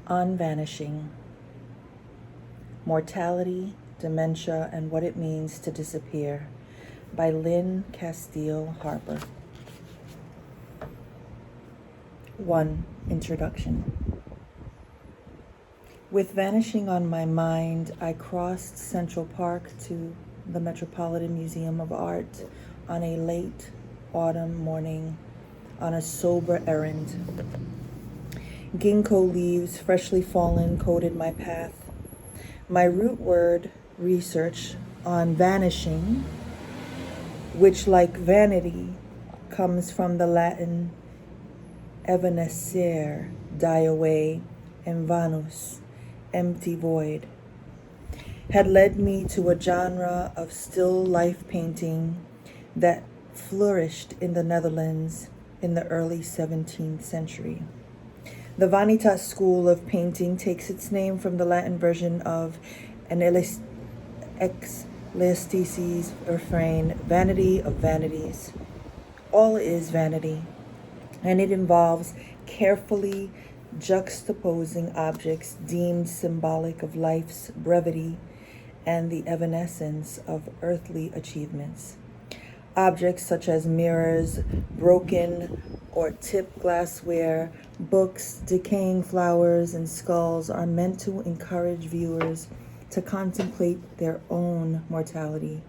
On Vanishing: Mortality, Dementia, and What It Means to Disappear by Lynn, Casteel, Harper. 1. Introduction. With Vanishing on my mind, I crossed Central Park to the Metropolitan Museum of Art on a late autumn morning on a sober errand. Ginkgo leaves, freshly fallen, coated my path. My root word research on vanishing, which like vanity comes from the Latin evanescere, die away, and vanus, empty void, had led me to a genre of still life painting that flourished in the Netherlands in the early 17th century. The Vanitas school of painting takes its name from the Latin version of an Ecclesiastes refrain, vanity of vanities. All is vanity, and it involves carefully juxtaposing objects deemed symbolic of life's brevity and the evanescence of earthly achievements. Objects such as mirrors, broken or tipped glassware, books, decaying flowers, and skulls are meant to encourage viewers to contemplate their own mortality.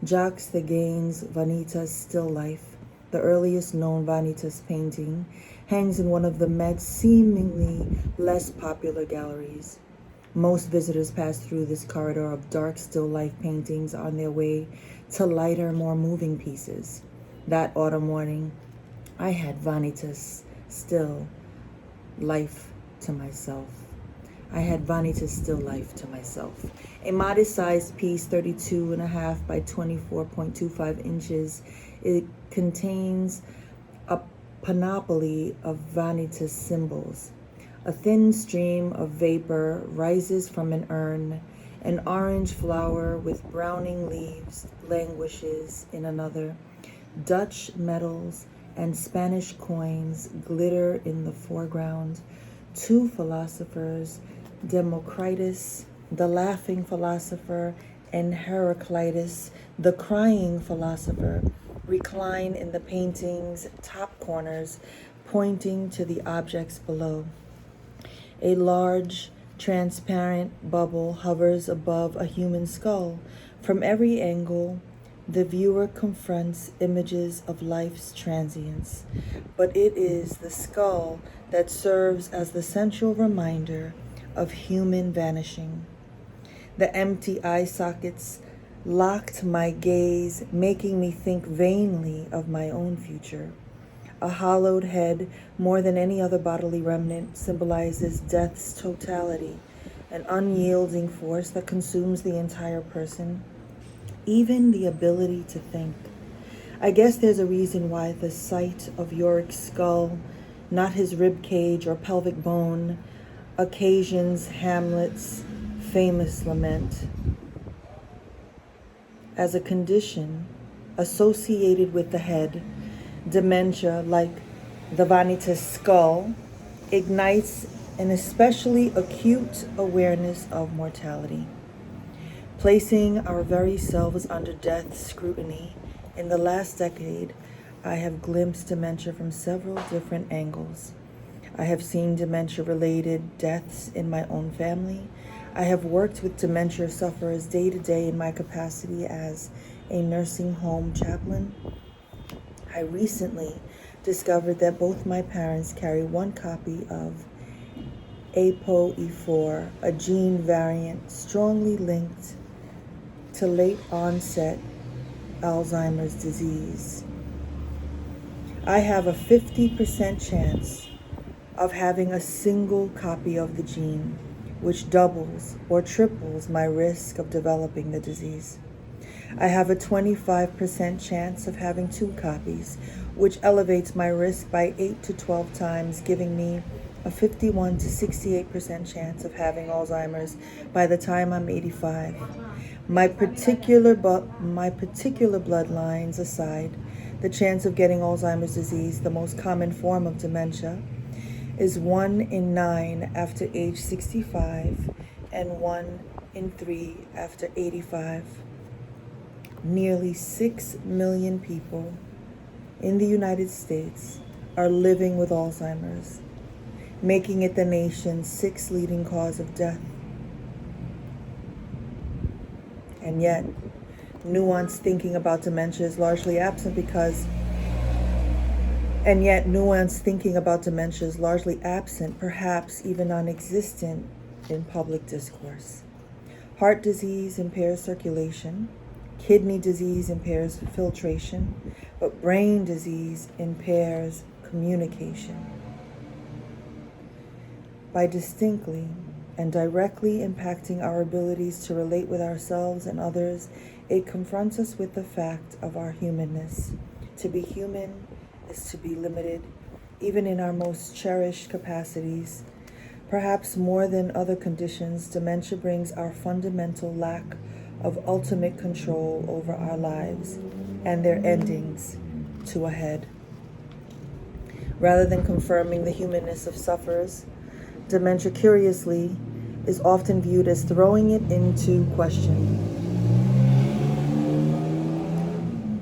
Jacques Degain's Vanitas Still Life, the earliest known Vanitas painting, hangs in one of the Met's seemingly less popular galleries. Most visitors pass through this corridor of dark still life paintings on their way to lighter, more moving pieces. That autumn morning, I had Vanitas Still Life to myself. I had Vanitas Still Life to myself. A modest-sized piece, 32.5 by 24.25 inches, it contains a panoply of Vanitas symbols. A thin stream of vapor rises from an urn. An orange flower with browning leaves languishes in another. Dutch medals and Spanish coins glitter in the foreground. Two philosophers, Democritus, the laughing philosopher, and Heraclitus, the crying philosopher, recline in the painting's top corners, pointing to the objects below. A large, transparent bubble hovers above a human skull. From every angle, the viewer confronts images of life's transience, but it is the skull that serves as the central reminder of human vanishing. The empty eye sockets locked my gaze, making me think vainly of my own future. A hollowed head, more than any other bodily remnant, symbolizes death's totality, an unyielding force that consumes the entire person, even the ability to think. I guess there's a reason why the sight of Yorick's skull, not his rib cage or pelvic bone, occasions Hamlet's famous lament. As a condition associated with the head, dementia, like the Vanitas skull, ignites an especially acute awareness of mortality. Placing our very selves under death's scrutiny, in the last decade, I have glimpsed dementia from several different angles. I have seen dementia-related deaths in my own family. I have worked with dementia sufferers day to day in my capacity as a nursing home chaplain. I recently discovered that both my parents carry one copy of ApoE4, a gene variant strongly linked to late onset Alzheimer's disease. I have a 50% chance of having a single copy of the gene, which doubles or triples my risk of developing the disease. I have a 25% chance of having two copies, which elevates my risk by 8 to 12 times, giving me a 51 to 68% chance of having Alzheimer's by the time I'm 85. My particular bloodlines aside, the chance of getting Alzheimer's disease, the most common form of dementia, is 1 in 9 after age 65 and 1 in 3 after 85. Nearly 6 million people in the United States are living with Alzheimer's, making it the nation's 6th leading cause of death. And yet, nuanced thinking about dementia is largely absent perhaps even non-existent in public discourse. Heart disease impairs circulation, kidney disease impairs filtration, but brain disease impairs communication. By distinctly and directly impacting our abilities to relate with ourselves and others, it confronts us with the fact of our humanness. To be human is to be limited, even in our most cherished capacities. Perhaps more than other conditions, dementia brings our fundamental lack of ultimate control over our lives and their endings to a head. Rather than confirming the humanness of sufferers, dementia, curiously, is often viewed as throwing it into question.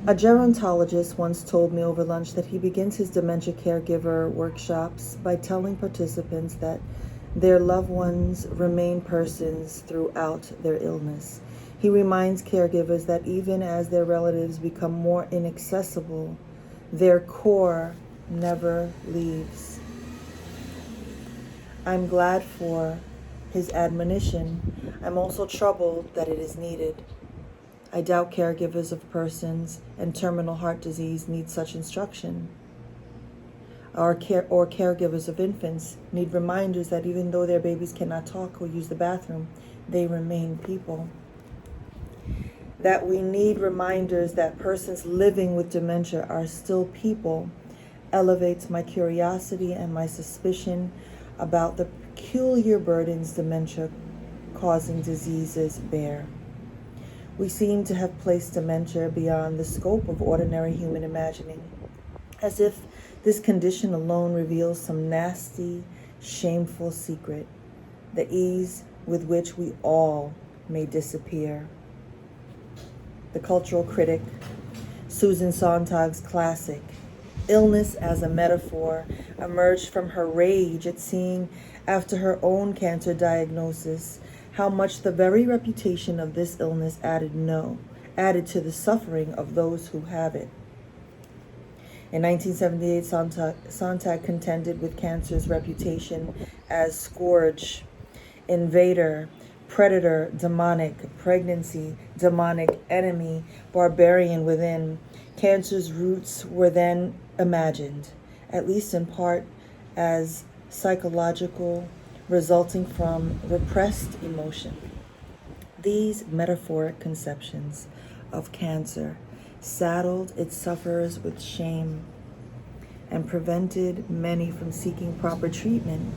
A gerontologist once told me over lunch that he begins his dementia caregiver workshops by telling participants that their loved ones remain persons throughout their illness. He reminds caregivers that even as their relatives become more inaccessible, their core never leaves. I'm glad for his admonition. I'm also troubled that it is needed. I doubt caregivers of persons in terminal heart disease need such instruction. Or caregivers of infants need reminders that even though their babies cannot talk or use the bathroom, they remain people. That we need reminders that persons living with dementia are still people elevates my curiosity and my suspicion about the peculiar burdens dementia-causing diseases bear. We seem to have placed dementia beyond the scope of ordinary human imagining, as if this condition alone reveals some nasty, shameful secret, the ease with which we all may disappear. The cultural critic, Susan Sontag's classic, Illness as a Metaphor, emerged from her rage at seeing, after her own cancer diagnosis, how much the very reputation of this illness added to the suffering of those who have it. In 1978, Sontag contended with cancer's reputation as scourge, invader, predator, demonic, pregnancy, demonic, enemy, barbarian within. Cancer's roots were then imagined, at least in part, as psychological, resulting from repressed emotion. These metaphoric conceptions of cancer saddled its sufferers with shame and prevented many from seeking proper treatment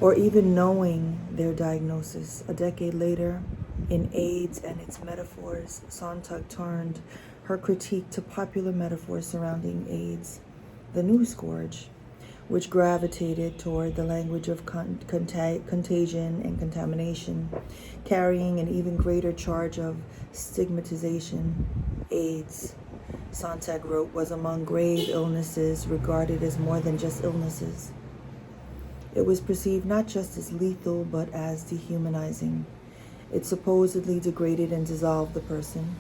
or even knowing their diagnosis. A decade later, in AIDS and its metaphors, Sontag turned her critique to popular metaphors surrounding AIDS, the new scourge, which gravitated toward the language of contagion and contamination, carrying an even greater charge of stigmatization. AIDS, Sontag wrote, was among grave illnesses regarded as more than just illnesses. It was perceived not just as lethal, but as dehumanizing. It supposedly degraded and dissolved the person.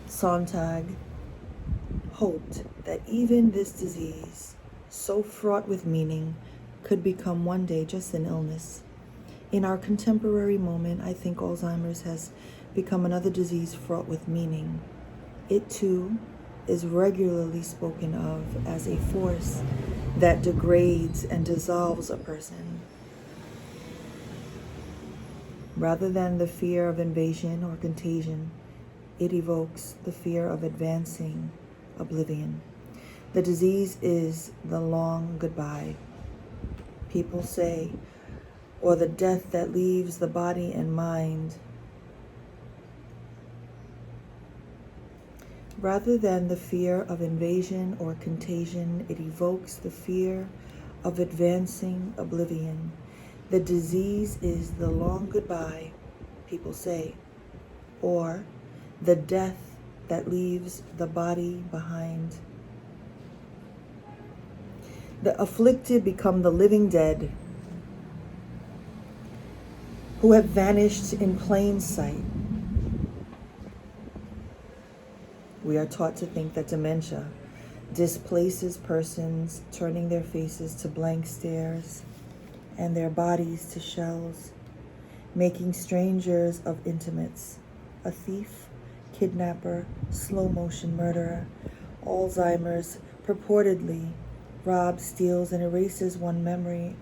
Sontag hoped that even this disease, so fraught with meaning, could become one day just an illness. In our contemporary moment, I think Alzheimer's has become another disease fraught with meaning. It too is regularly spoken of as a force that degrades and dissolves a person. Rather than the fear of invasion or contagion, it evokes the fear of advancing oblivion. The disease is the long goodbye, people say, or the death that leaves the body and mind. Rather than the fear of invasion or contagion, it evokes the fear of advancing oblivion. The disease is the long goodbye, people say, or the death that leaves the body behind. The afflicted become the living dead, who have vanished in plain sight. We are taught to think that dementia displaces persons, turning their faces to blank stares and their bodies to shells, making strangers of intimates. A thief, kidnapper, slow-motion murderer, Alzheimer's purportedly robs, steals, and erases one memory.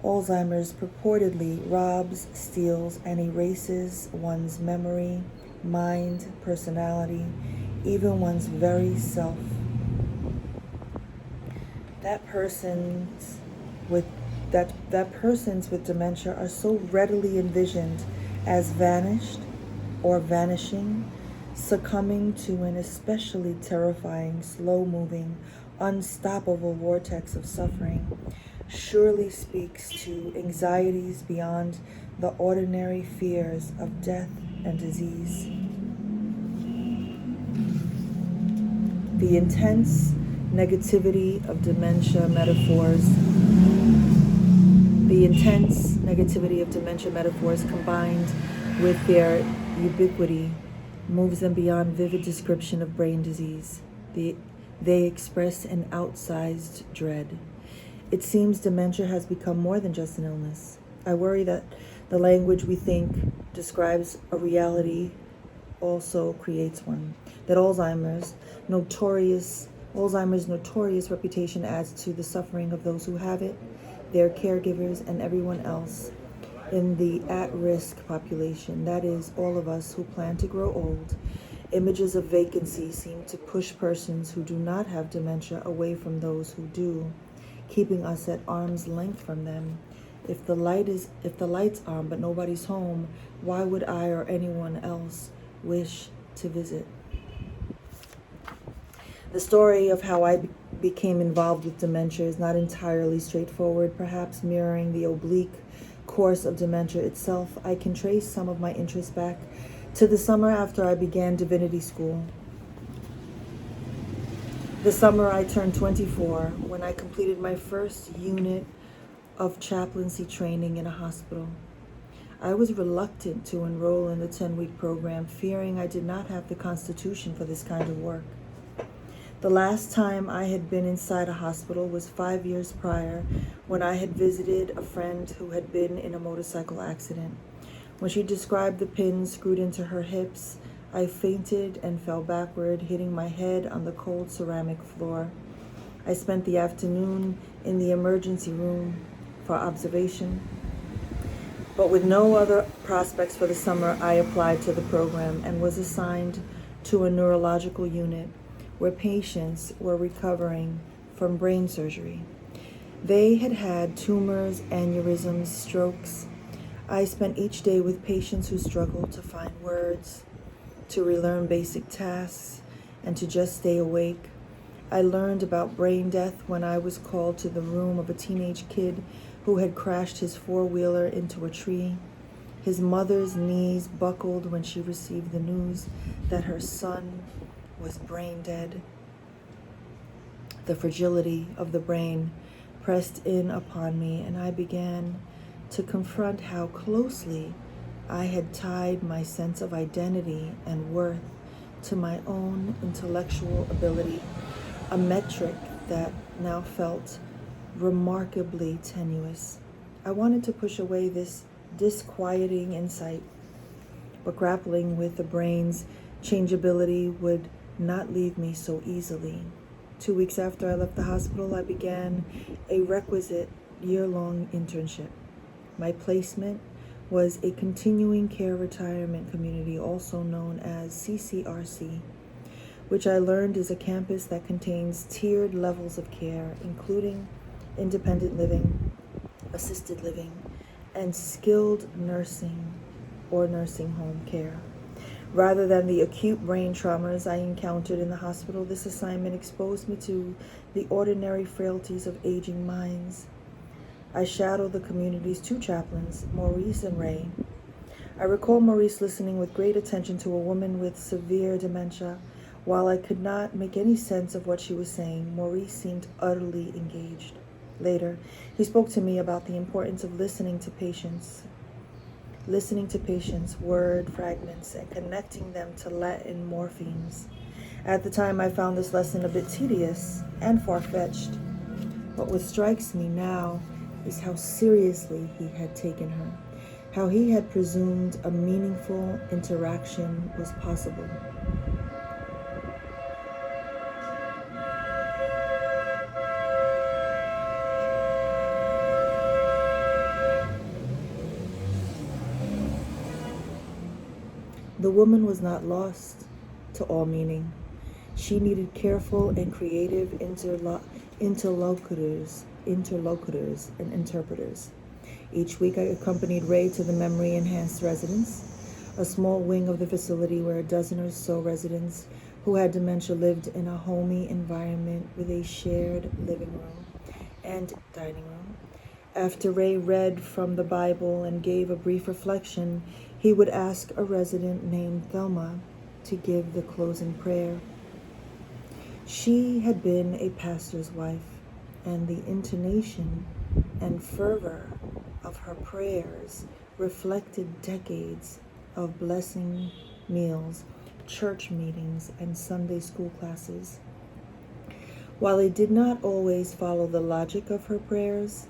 Alzheimer's purportedly robs, steals, and erases one's memory, mind, personality, even one's very self. That persons with dementia are so readily envisioned as vanished or vanishing, succumbing to an especially terrifying, slow-moving, unstoppable vortex of suffering, surely speaks to anxieties beyond the ordinary fears of death and disease. The intense negativity of dementia metaphors combined with their ubiquity moves them beyond vivid description of brain disease. They express an outsized dread. It seems dementia has become more than just an illness. I worry that the language we think describes a reality also creates one. That Alzheimer's notorious reputation adds to the suffering of those who have it, their caregivers, and everyone else in the at-risk population. That is, all of us who plan to grow old. Images of vacancy seem to push persons who do not have dementia away from those who do, keeping us at arm's length from them. If the light's on but nobody's home, why would I or anyone else wish to visit? The story of how I became involved with dementia is not entirely straightforward, perhaps mirroring the oblique course of dementia itself. I can trace some of my interests back to the summer after I began divinity school. The summer I turned 24, when I completed my first unit of chaplaincy training in a hospital. I was reluctant to enroll in the 10-week program, fearing I did not have the constitution for this kind of work. The last time I had been inside a hospital was 5 years prior, when I had visited a friend who had been in a motorcycle accident. When she described the pins screwed into her hips, I fainted and fell backward, hitting my head on the cold ceramic floor. I spent the afternoon in the emergency room for observation. But with no other prospects for the summer, I applied to the program and was assigned to a neurological unit where patients were recovering from brain surgery. They had had tumors, aneurysms, strokes. I spent each day with patients who struggled to find words, to relearn basic tasks, and to just stay awake. I learned about brain death when I was called to the room of a teenage kid who had crashed his four-wheeler into a tree. His mother's knees buckled when she received the news that her son was brain dead. The fragility of the brain pressed in upon me, and I began to confront how closely I had tied my sense of identity and worth to my own intellectual ability, a metric that now felt remarkably tenuous. I wanted to push away this disquieting insight, but grappling with the brain's changeability would not leave me so easily. 2 weeks after I left the hospital, I began a requisite year-long internship. My placement was a continuing care retirement community, also known as CCRC, which I learned is a campus that contains tiered levels of care, including independent living, assisted living, and skilled nursing or nursing home care. Rather than the acute brain traumas I encountered in the hospital, this assignment exposed me to the ordinary frailties of aging minds. I shadowed the community's two chaplains, Maurice and Ray. I recall Maurice listening with great attention to a woman with severe dementia. While I could not make any sense of what she was saying, Maurice seemed utterly engaged. Later, he spoke to me about the importance of listening to patients, word fragments, and connecting them to Latin morphemes. At the time, I found this lesson a bit tedious and far-fetched. But what strikes me now is how seriously he had taken her, how he had presumed a meaningful interaction was possible. The woman was not lost to all meaning. She needed careful and creative interlocutors and interpreters. Each week I accompanied Ray to the Memory Enhanced Residence, a small wing of the facility where a dozen or so residents who had dementia lived in a homey environment with a shared living room and dining room. After Ray read from the Bible and gave a brief reflection, he would ask a resident named Thelma to give the closing prayer. She had been a pastor's wife, and the intonation and fervor of her prayers reflected decades of blessing meals, church meetings, and Sunday school classes. While they did not always follow the logic of her prayers,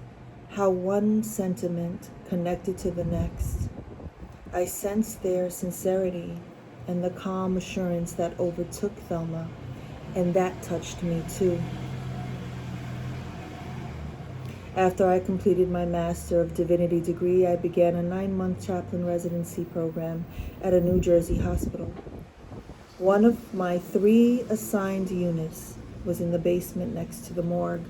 how one sentiment connected to the next, I sensed their sincerity and the calm assurance that overtook Thelma, and that touched me too. After I completed my Master of Divinity degree, I began a 9-month chaplain residency program at a New Jersey hospital. One of my 3 assigned units was in the basement next to the morgue.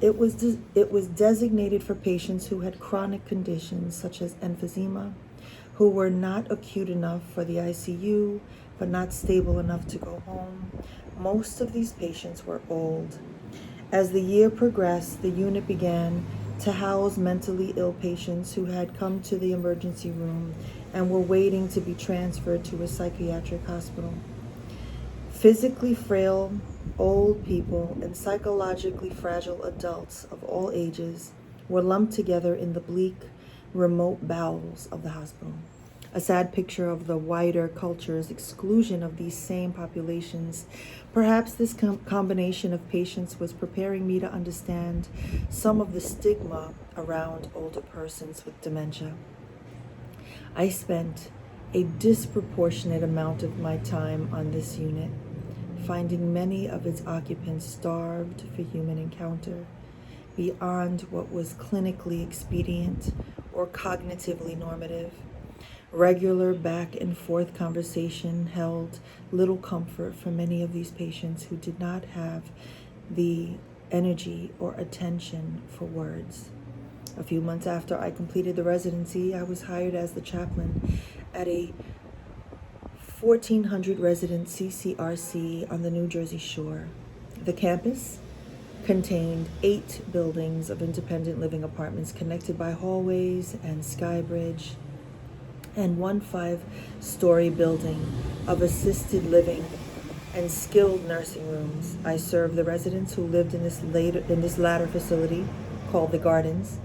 It was designated for patients who had chronic conditions such as emphysema, who were not acute enough for the ICU, but not stable enough to go home. Most of these patients were old. As the year progressed, the unit began to house mentally ill patients who had come to the emergency room and were waiting to be transferred to a psychiatric hospital. Physically frail, old people and psychologically fragile adults of all ages were lumped together in the bleak, remote bowels of the hospital. A sad picture of the wider culture's exclusion of these same populations. Perhaps this combination of patients was preparing me to understand some of the stigma around older persons with dementia. I spent a disproportionate amount of my time on this unit, finding many of its occupants starved for human encounter, beyond what was clinically expedient or cognitively normative. Regular back and forth conversation held little comfort for many of these patients who did not have the energy or attention for words. A few months after I completed the residency, I was hired as the chaplain at a 1,400 resident CCRC on the New Jersey shore. The campus contained 8 buildings of independent living apartments connected by hallways and sky bridge, and 1 5-story building of assisted living and skilled nursing rooms. I served the residents who lived in this latter facility, called the Gardens,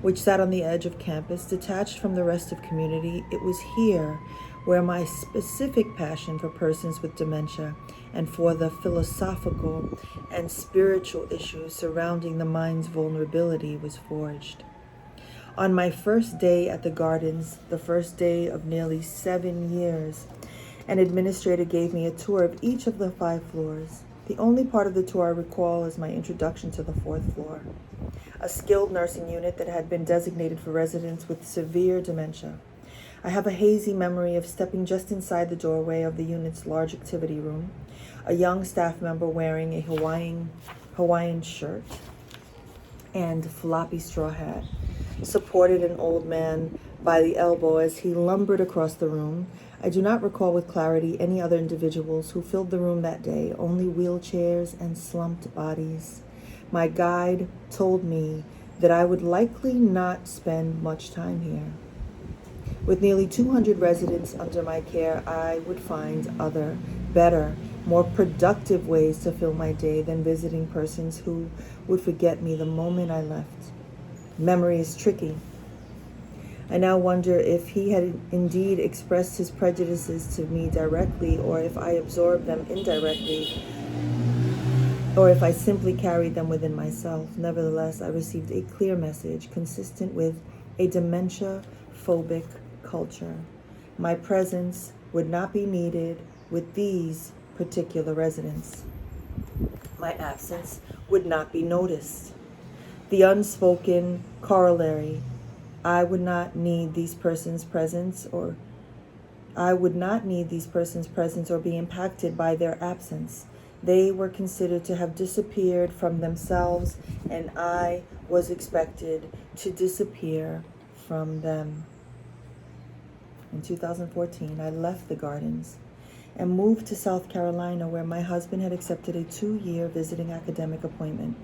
which sat on the edge of campus, detached from the rest of community. It was here where my specific passion for persons with dementia and for the philosophical and spiritual issues surrounding the mind's vulnerability was forged. On my first day at the Gardens, the first day of nearly 7 years, an administrator gave me a tour of each of the 5 floors. The only part of the tour I recall is my introduction to the 4th floor, a skilled nursing unit that had been designated for residents with severe dementia. I have a hazy memory of stepping just inside the doorway of the unit's large activity room, a young staff member wearing a Hawaiian shirt and floppy straw hat supported an old man by the elbow as he lumbered across the room. I do not recall with clarity any other individuals who filled the room that day, only wheelchairs and slumped bodies. My guide told me that I would likely not spend much time here. With nearly 200 residents under my care, I would find other, better, more productive ways to fill my day than visiting persons who would forget me the moment I left. Memory is tricky. I now wonder if he had indeed expressed his prejudices to me directly, or if I absorbed them indirectly, or if I simply carried them within myself. Nevertheless, I received a clear message consistent with a dementia-phobic culture. My presence would not be needed with these particular residents. My absence would not be noticed. The unspoken corollary, I would not need these persons' presence or be impacted by their absence. They were considered to have disappeared from themselves, and I was expected to disappear from them. In 2014, I left the gardens and moved to South Carolina, where my husband had accepted a 2-year visiting academic appointment.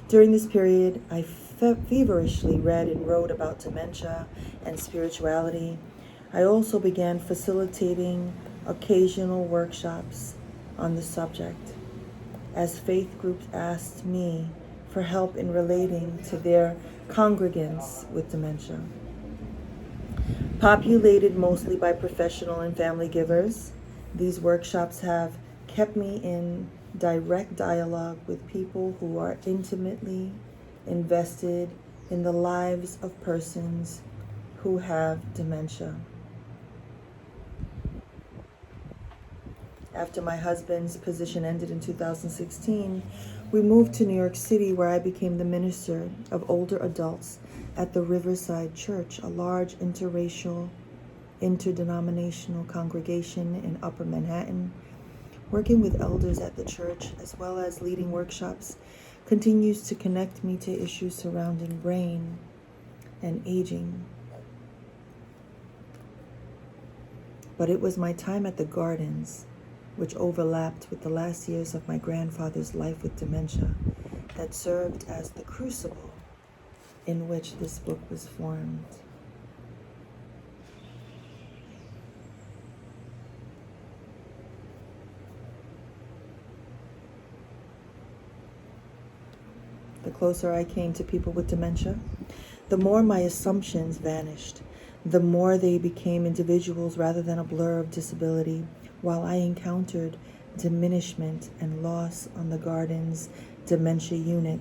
During this period, I feverishly read and wrote about dementia and spirituality. I also began facilitating occasional workshops on the subject, as faith groups asked me for help in relating to their congregants with dementia. Populated mostly by professional and family givers, these workshops have kept me in direct dialogue with people who are intimately invested in the lives of persons who have dementia. After my husband's position ended in 2016, we moved to New York City, where I became the minister of older adults at the Riverside Church, a large interracial, interdenominational congregation in Upper Manhattan. Working with elders at the church, as well as leading workshops, continues to connect me to issues surrounding brain and aging. But it was my time at the gardens, which overlapped with the last years of my grandfather's life with dementia, that served as the crucible in which this book was formed. The closer I came to people with dementia, the more my assumptions vanished, the more they became individuals rather than a blur of disability, while I encountered diminishment and loss on the garden's dementia unit.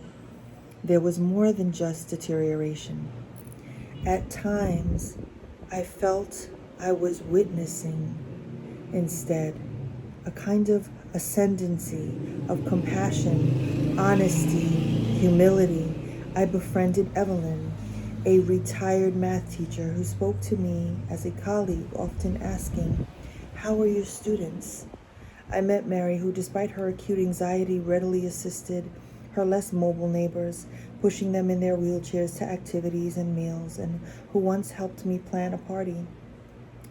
There was more than just deterioration. At times, I felt I was witnessing, instead, a kind of ascendancy of compassion, honesty, humility. I befriended Evelyn, a retired math teacher who spoke to me as a colleague, often asking, "How are your students?" I met Mary, who, despite her acute anxiety, readily assisted her less mobile neighbors, pushing them in their wheelchairs to activities and meals, and who once helped me plan a party.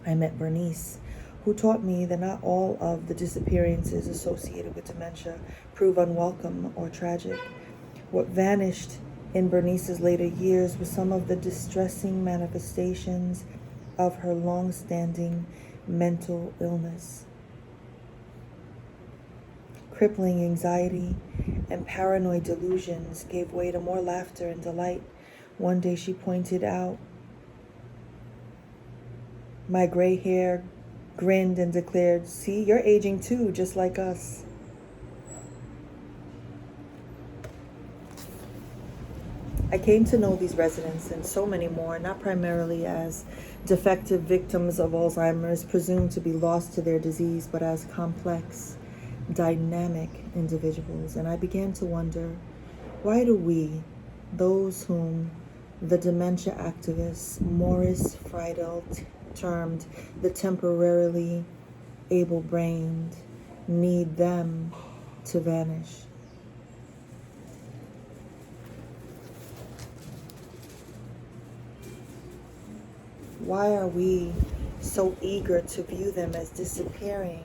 I met Bernice, who taught me that not all of the disappearances associated with dementia prove unwelcome or tragic. What vanished in Bernice's later years was some of the distressing manifestations of her long-standing mental illness. Crippling anxiety and paranoid delusions gave way to more laughter and delight. One day she pointed out my gray hair, grinned and declared, "See, you're aging too, just like us." I came to know these residents and so many more, not primarily as defective victims of Alzheimer's presumed to be lost to their disease, but as complex, dynamic individuals. And I began to wonder, why do we, those whom the dementia activist Maurice Friedel termed the temporarily able-brained, need them to vanish? Why are we so eager to view them as disappearing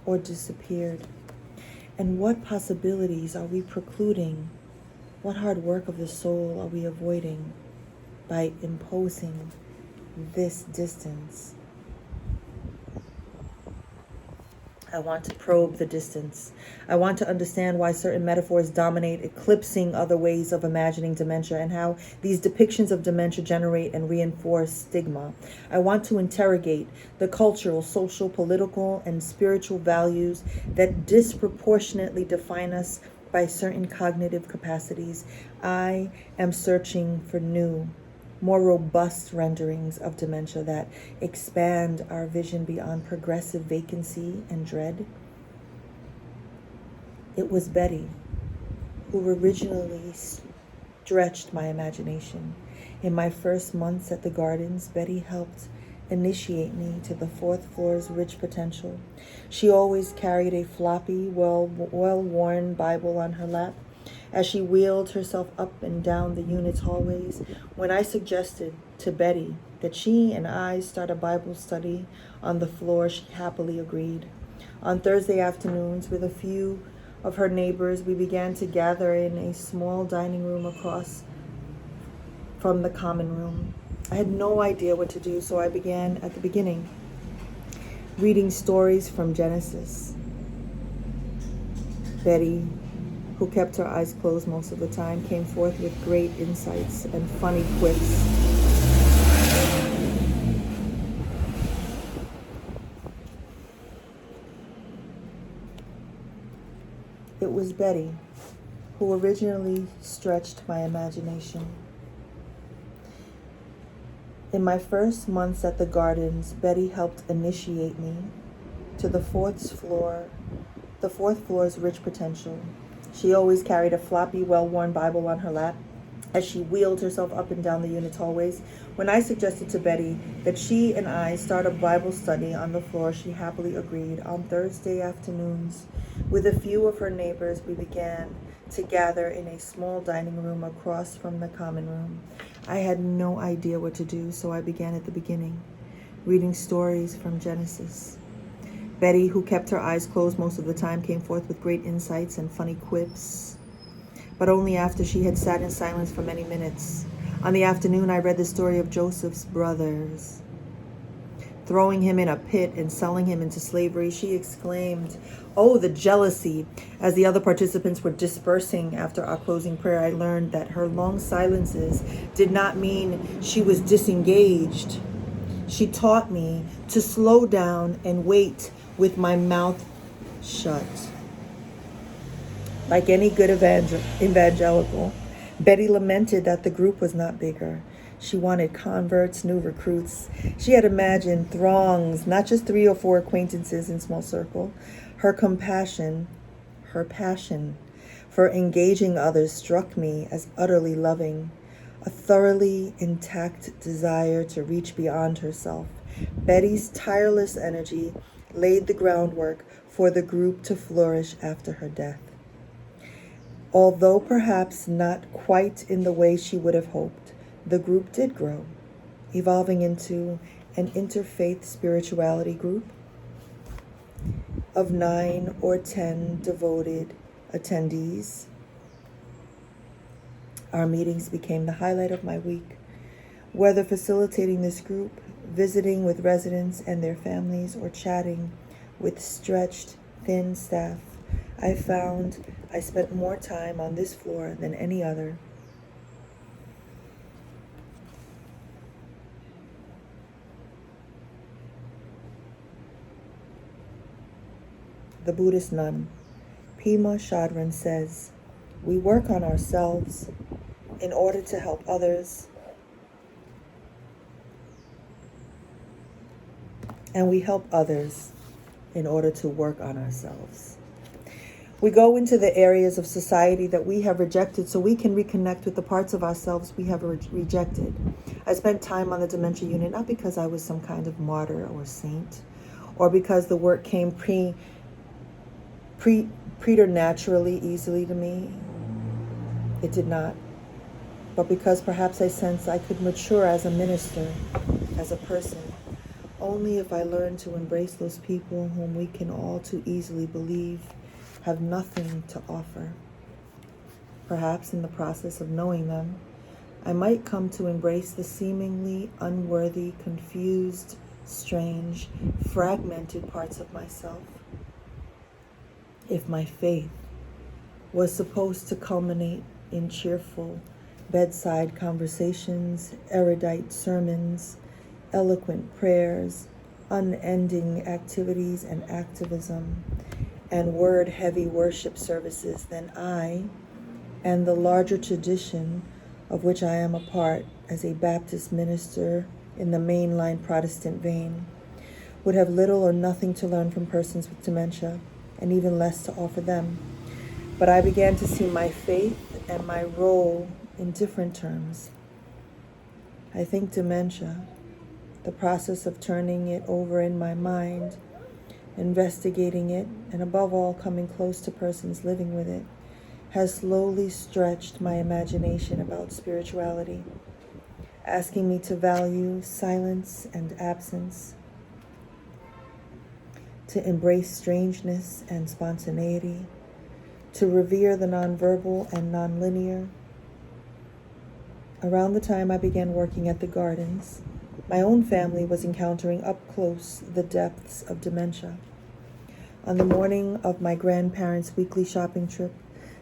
or disappeared? And what possibilities are we precluding? What hard work of the soul are we avoiding by imposing this distance? I want to probe the distance. I want to understand why certain metaphors dominate, eclipsing other ways of imagining dementia, and how these depictions of dementia generate and reinforce stigma. I want to interrogate the cultural, social, political, and spiritual values that disproportionately define us by certain cognitive capacities. I am searching for new, more robust renderings of dementia that expand our vision beyond progressive vacancy and dread. It was Betty who originally stretched my imagination. In my first months at the gardens, Betty helped initiate me to the fourth floor's rich potential. She always carried a floppy, well-worn Bible on her lap as she wheeled herself up and down the unit's hallways. When I suggested to Betty that she and I start a Bible study on the floor, she happily agreed. On Thursday afternoons, with a few of her neighbors, we began to gather in a small dining room across from the common room. I had no idea what to do, so I began at the beginning, reading stories from Genesis. Betty, who kept her eyes closed most of the time, came forth with great insights and funny quips. It was Betty who originally stretched my imagination. In my first months at the gardens, Betty helped initiate me to the fourth floor's rich potential. She always carried a floppy, well-worn Bible on her lap as she wheeled herself up and down the unit's hallways. When I suggested to Betty that she and I start a Bible study on the floor, she happily agreed. On Thursday afternoons, with a few of her neighbors, we began to gather in a small dining room across from the common room. I had no idea what to do, so I began at the beginning, reading stories from Genesis. Betty, who kept her eyes closed most of the time, came forth with great insights and funny quips, but only after she had sat in silence for many minutes. On the afternoon, I read the story of Joseph's brothers, throwing him in a pit and selling him into slavery. She exclaimed, "Oh, the jealousy!" As the other participants were dispersing after our closing prayer, I learned that her long silences did not mean she was disengaged. She taught me to slow down and wait with my mouth shut. Like any good evangelical, Betty lamented that the group was not bigger. She wanted converts, new recruits. She had imagined throngs, not just 3 or 4 acquaintances in small circle. Her compassion, her passion for engaging others struck me as utterly loving, a thoroughly intact desire to reach beyond herself. Betty's tireless energy laid the groundwork for the group to flourish after her death. Although perhaps not quite in the way she would have hoped, the group did grow, evolving into an interfaith spirituality group of 9 or 10 devoted attendees. Our meetings became the highlight of my week. Whether facilitating this group, visiting with residents and their families, or chatting with stretched, thin staff, I found I spent more time on this floor than any other. The Buddhist nun, Pema Chodron, says, "We work on ourselves in order to help others, and we help others in order to work on ourselves." We go into the areas of society that we have rejected so we can reconnect with the parts of ourselves we have rejected. I spent time on the dementia unit not because I was some kind of martyr or saint, or because the work came preternaturally easily to me. It did not. but because perhaps I sensed I could mature as a minister, as a person, only if I learned to embrace those people whom we can all too easily believe have nothing to offer. Perhaps in the process of knowing them, I might come to embrace the seemingly unworthy, confused, strange, fragmented parts of myself. If my faith was supposed to culminate in cheerful bedside conversations, erudite sermons, eloquent prayers, unending activities and activism, and word-heavy worship services, then I, and the larger tradition of which I am a part as a Baptist minister in the mainline Protestant vein, would have little or nothing to learn from persons with dementia, and even less to offer them. But I began to see my faith and my role in different terms. I think dementia, the process of turning it over in my mind, investigating it, and above all coming close to persons living with it, has slowly stretched my imagination about spirituality, asking me to value silence and absence, to embrace strangeness and spontaneity, to revere the nonverbal and nonlinear. Around the time I began working at the gardens, my own family was encountering up close the depths of dementia. On the morning of my grandparents' weekly shopping trip,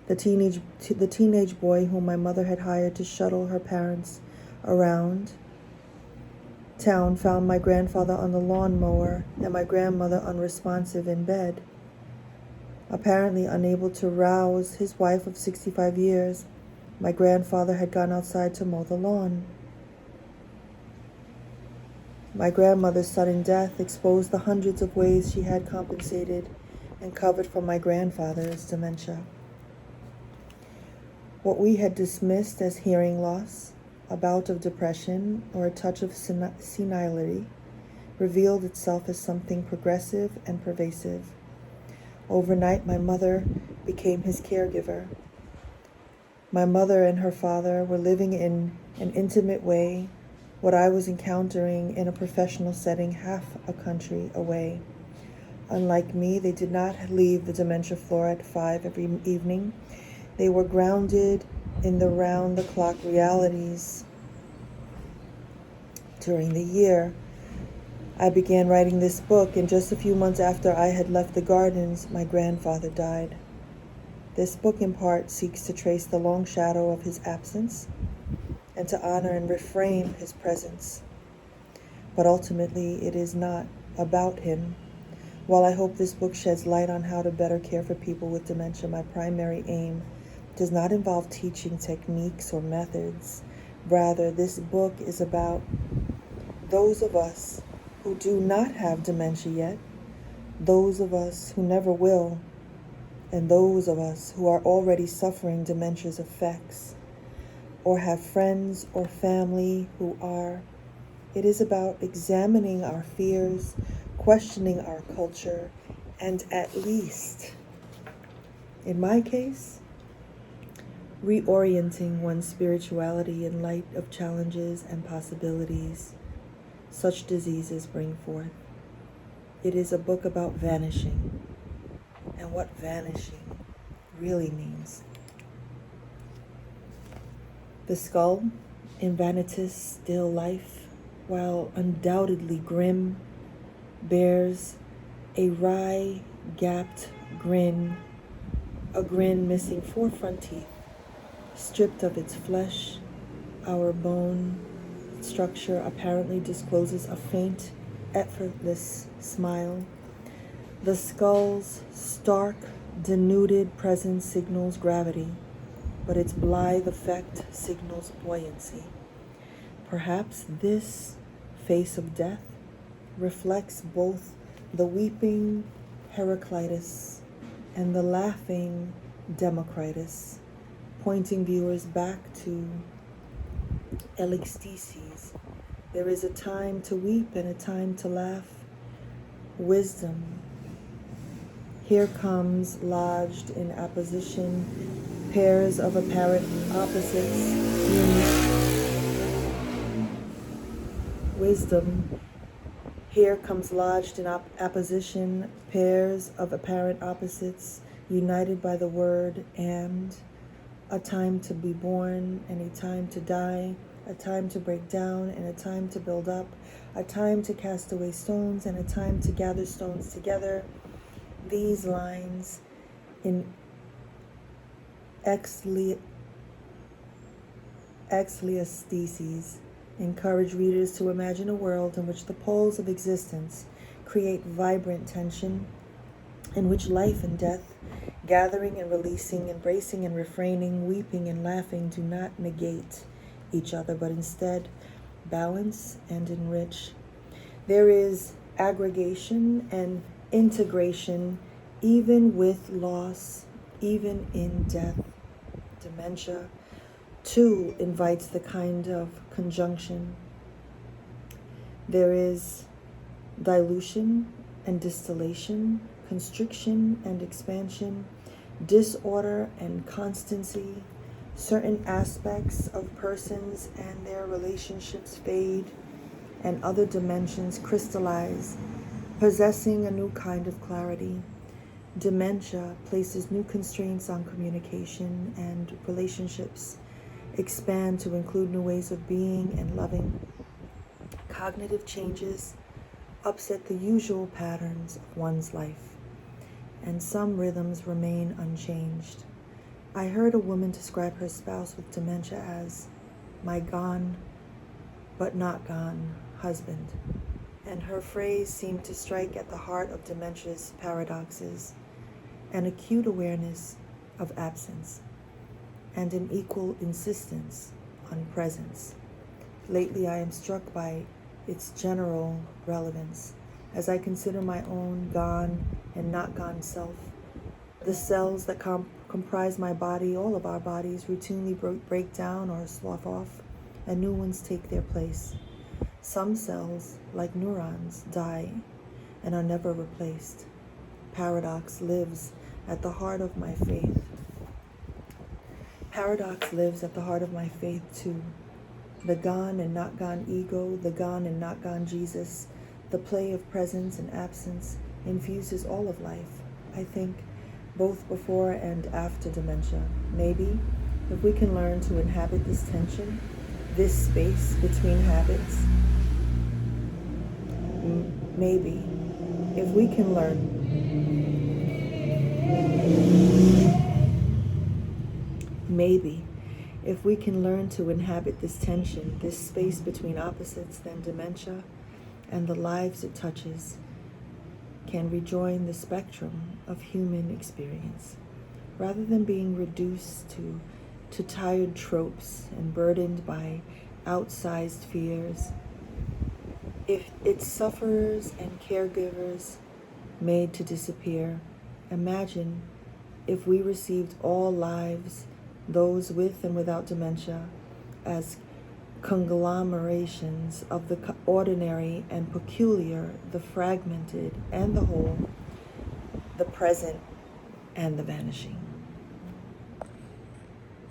the teenage boy whom my mother had hired to shuttle her parents around town found my grandfather on the lawnmower and my grandmother unresponsive in bed. Apparently unable to rouse his wife of 65 years, my grandfather had gone outside to mow the lawn. My grandmother's sudden death exposed the hundreds of ways she had compensated and covered for my grandfather's dementia. What we had dismissed as hearing loss, a bout of depression, or a touch of senility revealed itself as something progressive and pervasive. Overnight, my mother became his caregiver. My mother and her father were living in an intimate way what I was encountering in a professional setting half a country away. Unlike me, they did not leave the dementia floor at 5 every evening. They were grounded in the round-the-clock realities. During the year, I began writing this book, and just a few months after I had left the gardens, my grandfather died. This book in part seeks to trace the long shadow of his absence and to honor and reframe his presence. But ultimately, it is not about him. While I hope this book sheds light on how to better care for people with dementia, my primary aim does not involve teaching techniques or methods. Rather, this book is about those of us who do not have dementia yet, those of us who never will, and those of us who are already suffering dementia's effects, or have friends or family who are. It is about examining our fears, questioning our culture, and at least, in my case, reorienting one's spirituality in light of challenges and possibilities such diseases bring forth. It is a book about vanishing and what vanishing really means. The skull in Vanitas' still life, while undoubtedly grim, bears a wry, gapped grin, a grin missing 4 front teeth. Stripped of its flesh, our bone structure apparently discloses a faint, effortless smile. The skull's stark, denuded presence signals gravity, but its blithe effect signals buoyancy. Perhaps this face of death reflects both the weeping Heraclitus and the laughing Democritus, pointing viewers back to Elixtices. There is a time to weep and a time to laugh. Wisdom. Here comes, lodged in apposition, pairs of apparent opposites being wisdom. Here comes lodged in apposition pairs of apparent opposites, united by the word and, a time to be born and a time to die, a time to break down and a time to build up, a time to cast away stones and a time to gather stones together. These lines in Ecclesiastes encourage readers to imagine a world in which the poles of existence create vibrant tension, in which life and death, gathering and releasing, embracing and refraining, weeping and laughing do not negate each other, but instead balance and enrich. There is aggregation and integration even with loss, even in death. Dementia, too, invites the kind of conjunction. There is dilution and distillation, constriction and expansion, disorder and constancy. Certain aspects of persons and their relationships fade, and other dimensions crystallize, possessing a new kind of clarity. Dementia places new constraints on communication, and relationships expand to include new ways of being and loving. Cognitive changes upset the usual patterns of one's life, and some rhythms remain unchanged. I heard a woman describe her spouse with dementia as my gone but not gone husband, and her phrase seemed to strike at the heart of dementia's paradoxes: an acute awareness of absence and an equal insistence on presence. Lately, I am struck by its general relevance as I consider my own gone and not gone self. The cells that comprise my body, all of our bodies, routinely break down or slough off, and new ones take their place. Some cells, like neurons, die and are never replaced. Paradox lives at the heart of my faith. Paradox lives at the heart of my faith too. The gone and not gone ego, the gone and not gone Jesus, the play of presence and absence infuses all of life, I think, both before and after dementia. Maybe, if we can learn to inhabit this tension, this space between habits, maybe, if we can learn to inhabit this tension, this space between opposites, then dementia and the lives it touches can rejoin the spectrum of human experience, rather than being reduced to tired tropes and burdened by outsized fears. If its sufferers and caregivers made to disappear, imagine if we received all lives, those with and without dementia, as conglomerations of the ordinary and peculiar, the fragmented and the whole, the present and the vanishing.